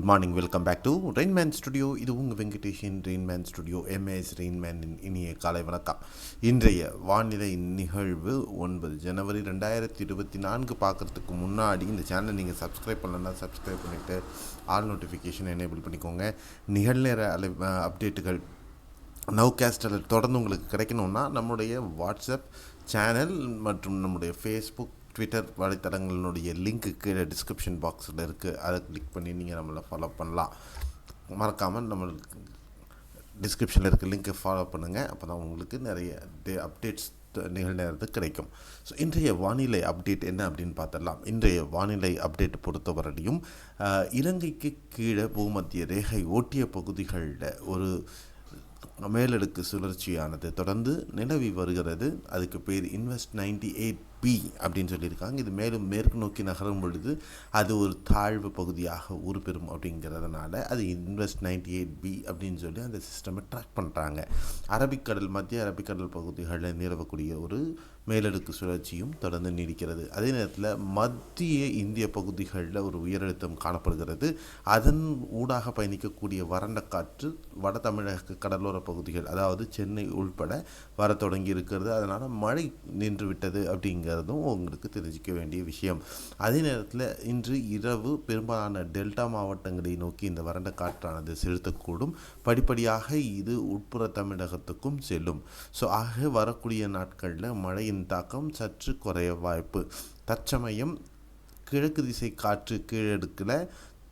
Good morning, welcome back to Rainman studio. இது உங்கள் Venkateshan Rainman studio, MAS ரெயின்மேனின் இனிய காலை வணக்கம். இன்றைய வானிலை நிகழ்வு 9 ஜனவரி 2024 பார்க்குறதுக்கு முன்னாடி இந்த சேனலை நீங்கள் சப்ஸ்கிரைப் பண்ணலன்னா சப்ஸ்கிரைப் பண்ணிவிட்டு ஆல் நோட்டிஃபிகேஷன் எனேபிள் பண்ணிக்கோங்க. நிகழ்நேர அப்டேட்டுகள் நவ்காஸ்டில் தொடர்ந்து உங்களுக்கு கிடைக்கணுன்னா நம்முடைய வாட்ஸ்அப் சேனல் மற்றும் நம்முடைய ஃபேஸ்புக், ட்விட்டர் வலைத்தளங்களினுடைய லிங்க்கு கீழே டிஸ்கிரிப்ஷன் பாக்ஸில் இருக்குது. அதை கிளிக் பண்ணி நீங்கள் நம்மளை ஃபாலோ பண்ணலாம். மறக்காமல் நம்ம டிஸ்கிரிப்ஷனில் இருக்க லிங்க்கை ஃபாலோ பண்ணுங்கள். அப்போ தான் உங்களுக்கு நிறைய அப்டேட்ஸ் நிகழ்நேரத்துக்கு கிடைக்கும். ஸோ இன்றைய வானிலை அப்டேட் என்ன அப்படின்னு பார்த்துடலாம். இன்றைய வானிலை அப்டேட் பொறுத்தவரையும் இலங்கைக்கு கீழே பூமத்திய ரேகை ஓட்டிய பகுதிகளில் ஒரு மேலடுக்கு சுழற்சியானது தொடர்ந்து நிலவி வருகிறது. அதுக்கு பேர் இன்வெஸ்ட் 98B அப்படின்னு சொல்லியிருக்காங்க. இது மேலும் மேற்கு நோக்கி நகரும் பொழுது அது ஒரு தாழ்வு பகுதியாக உருப்பெறும் அப்படிங்கிறதுனால அது இன்வெஸ்ட் 98B அப்படின்னு சொல்லி அந்த சிஸ்டமை ட்ராக் பண்ணுறாங்க. அரபிக்கடல், மத்திய அரபிக்கடல் பகுதிகளில் நிலவக்கூடிய ஒரு மேலடுக்கு சுழற்சியும் தொடர்ந்து நீடிக்கிறது. அதே நேரத்தில் மத்திய இந்திய பகுதிகளில் ஒரு உயரழுத்தம் காணப்படுகிறது. அதன் ஊடாக பயணிக்கக்கூடிய வறண்ட காற்று வட தமிழக கடலோர பகுதிகள், அதாவது சென்னை உள்பட வர தொடங்கி இருக்கிறது. அதனால் மழை நின்று விட்டது அப்படிங்கிறதும் உங்களுக்கு தெரிஞ்சிக்க வேண்டிய விஷயம். அதே நேரத்தில் இன்று இரவு பெரும்பாலான டெல்டா மாவட்டங்களை நோக்கி இந்த வறண்ட காற்றானது செலுத்தக்கூடும். படிப்படியாக இது உட்புற தமிழகத்துக்கும் செல்லும். ஸோ ஆக வரக்கூடிய நாட்களில் மழை தாக்கம் சற்று குறைய வாய்ப்பு. தற்சமயம் கிழக்கு திசை காற்று கீழடுக்கில்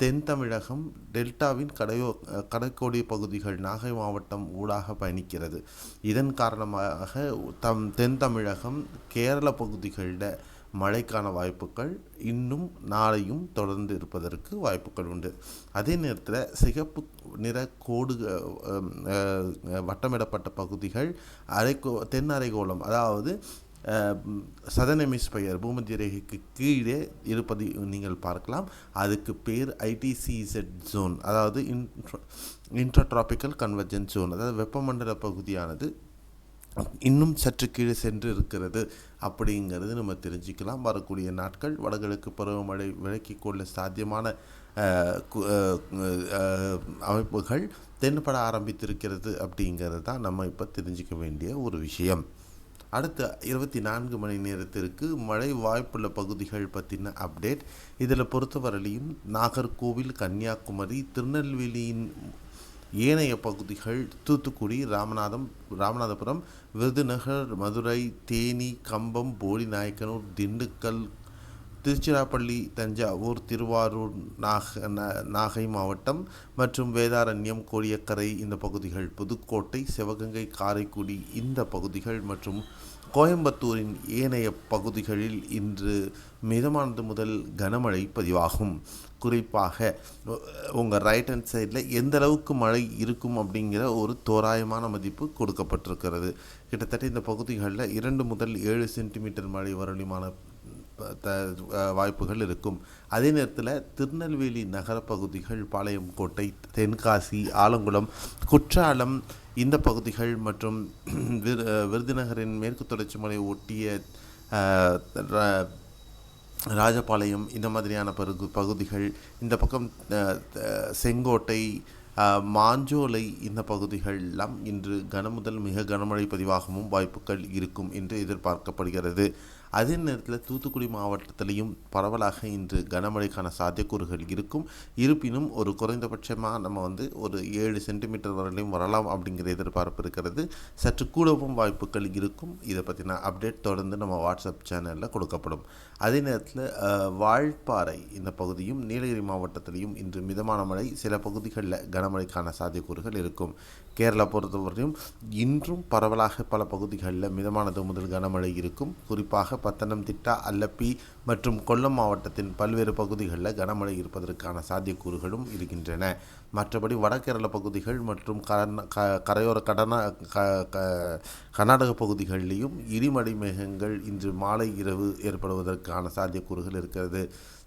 தென் தமிழகம், டெல்டாவின் கடைக்கோடி பகுதிகள், நாகை மாவட்டம் ஊடாக பயணிக்கிறது. இதன் காரணமாக தென் தமிழகம், கேரள பகுதிகளில் மழைக்கான வாய்ப்புகள் இன்னும் நாளையும் தொடர்ந்து இருப்பதற்கு வாய்ப்புகள் உண்டு. அதே நேரத்தில் சிகப்பு நிற கோடு வட்டமிடப்பட்ட பகுதிகள் தென் அரைகோளம், அதாவது சதர்ன் ஹெமிஸ்பியர் பூமத்திய ரேகைக்கு கீழே இருப்பதை நீங்கள் பார்க்கலாம். அதுக்கு பேர் ஐடிசிஇசட் ஜோன், அதாவது இன்ட்ராட்ராபிக்கல் கன்வர்ஜென்ஸ் ஜோன், அதாவது வெப்பமண்டல பகுதியானது இன்னும் சற்று கீழே சென்று இருக்கிறது அப்படிங்கிறது நம்ம தெரிஞ்சுக்கலாம். வரக்கூடிய நாட்கள் வடகிழக்கு பருவமழை விலக்கிக் கொள்ள சாத்தியமான அமைப்புகள் தென்பட ஆரம்பித்திருக்கிறது அப்படிங்கிறது தான் நம்ம இப்போ தெரிஞ்சிக்க வேண்டிய ஒரு விஷயம். அடுத்த 24 மணி நேரத்திற்கு மழை வாய்ப்புள்ள பகுதிகள் பற்றின அப்டேட். இதில் பொறுத்தவரையிலையும் நாகர்கோவில், கன்னியாகுமரி, திருநெல்வேலியின் ஏனைய பகுதிகள், தூத்துக்குடி, ராமநாதபுரம், விருதுநகர், மதுரை, தேனி, கம்பம், போடிநாயக்கனூர், திண்டுக்கல், திருச்சிராப்பள்ளி, தஞ்சாவூர், திருவாரூர், நாகை மாவட்டம் மற்றும் வேதாரண்யம், கோடியக்கரை இந்த பகுதிகள், புதுக்கோட்டை, சிவகங்கை, காரைக்குடி இந்த பகுதிகள் மற்றும் கோயம்புத்தூரின் ஏனைய பகுதிகளில் இன்று மிதமானது முதல் கனமழை பதிவாகும். குறிப்பாக உங்கள் ரைட் ஹேண்ட் சைடில் எந்த அளவுக்கு மழை இருக்கும் அப்படிங்கிற ஒரு தோராயமான மதிப்பு கொடுக்கப்பட்டிருக்கிறது. கிட்டத்தட்ட இந்த பகுதிகளில் 2 முதல் 7 சென்டிமீட்டர் மழை வரலிமான வாய்ப்புகள் இருக்கும். அதே நேரத்தில் திருநெல்வேலி நகர பகுதிகள், பாளையங்கோட்டை, தென்காசி, ஆலங்குளம், குற்றாலம் இந்த பகுதிகள் மற்றும் விருதுநகரின் மேற்கு தொடர்ச்சி மலை ஒட்டிய ராஜபாளையம் இந்த மாதிரியான பகுதிகள், இந்த பக்கம் செங்கோட்டை, மாஞ்சோலை இந்த பகுதிகள் எல்லாம் இன்று கனமுதல் மிக கனமழை பதிவாகவும் வாய்ப்புகள் இருக்கும் என்று எதிர்பார்க்கப்படுகிறது. அதே நேரத்தில் தூத்துக்குடி மாவட்டத்திலையும் பரவலாக இன்று கனமழைக்கான சாத்தியக்கூறுகள் இருக்கும். இருப்பினும் ஒரு குறைந்தபட்சமாக நம்ம ஒரு 7 சென்டிமீட்டர் வரையிலும் வரலாம் அப்படிங்கிற எதிர்பார்ப்பு இருக்கிறது. சற்று கூடவும் வாய்ப்புகள் இருக்கும். இதை பற்றின அப்டேட் தொடர்ந்து நம்ம வாட்ஸ்அப் சேனலில் கொடுக்கப்படும். அதே நேரத்தில் வால்பாறை இந்த பகுதியும் நீலகிரி மாவட்டத்திலையும் இன்று மிதமான மழை, சில பகுதிகளில் கனமழைக்கான சாத்தியக்கூறுகள் இருக்கும். கேரளா பொறுத்தவரையும் இன்றும் பரவலாக பல பகுதிகளில் மிதமானது முதல் கனமழை இருக்கும். குறிப்பாக பத்தனம்திட்டா, அல்லப்பி மற்றும் கொல்லம் மாவட்டத்தின் பல்வேறு பகுதிகளில் கனமழை இருப்பதற்கான சாத்தியக்கூறுகளும் இருக்கின்றன. மற்றபடி வடகேரள பகுதிகள் மற்றும் கரையோர கர்நாடக பகுதிகளிலும் இடிமழை மேகங்கள் இன்று மாலை இரவு ஏற்படுவதற்கான சாத்தியக்கூறுகள் இருக்கிறது.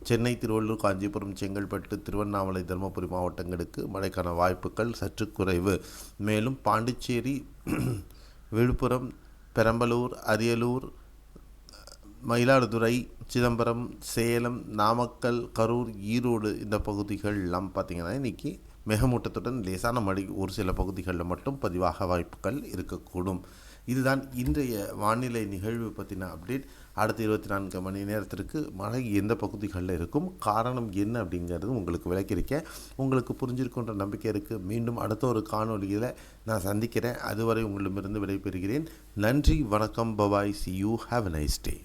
சென்னை, திருவள்ளூர், காஞ்சிபுரம், செங்கல்பட்டு, திருவண்ணாமலை, தருமபுரி மாவட்டங்களுக்கு மழைக்கான வாய்ப்புகள் சற்று குறைவு. மேலும் பாண்டிச்சேரி, விழுப்புரம், பெரம்பலூர், அரியலூர், மயிலாடுதுறை, சிதம்பரம், சேலம், நாமக்கல், கரூர், ஈரோடு இந்த பகுதிகள் எல்லாம் பார்த்திங்கன்னா இன்றைக்கி மேகமூட்டத்துடன் லேசான மழை ஒரு சில பகுதிகளில் மட்டும் பதிவாக வாய்ப்புகள் இருக்கக்கூடும். இதுதான் இன்றைய வானிலை நிகழ்வு பற்றின அப்டேட். அடுத்த 24 மணி நேரத்திற்கு மழை எந்த பகுதிகளில் இருக்கும், காரணம் என்ன அப்படிங்கிறது உங்களுக்கு விளக்கியிருக்கேன். உங்களுக்கு புரிஞ்சிருக்குன்ற நம்பிக்கை இருக்குது. மீண்டும் அடுத்த ஒரு காணொலியில் நான் சந்திக்கிறேன். அதுவரை உங்களிடமிருந்து விடைபெறுகிறேன். நன்றி, வணக்கம், bye bye, see you, have a nice day.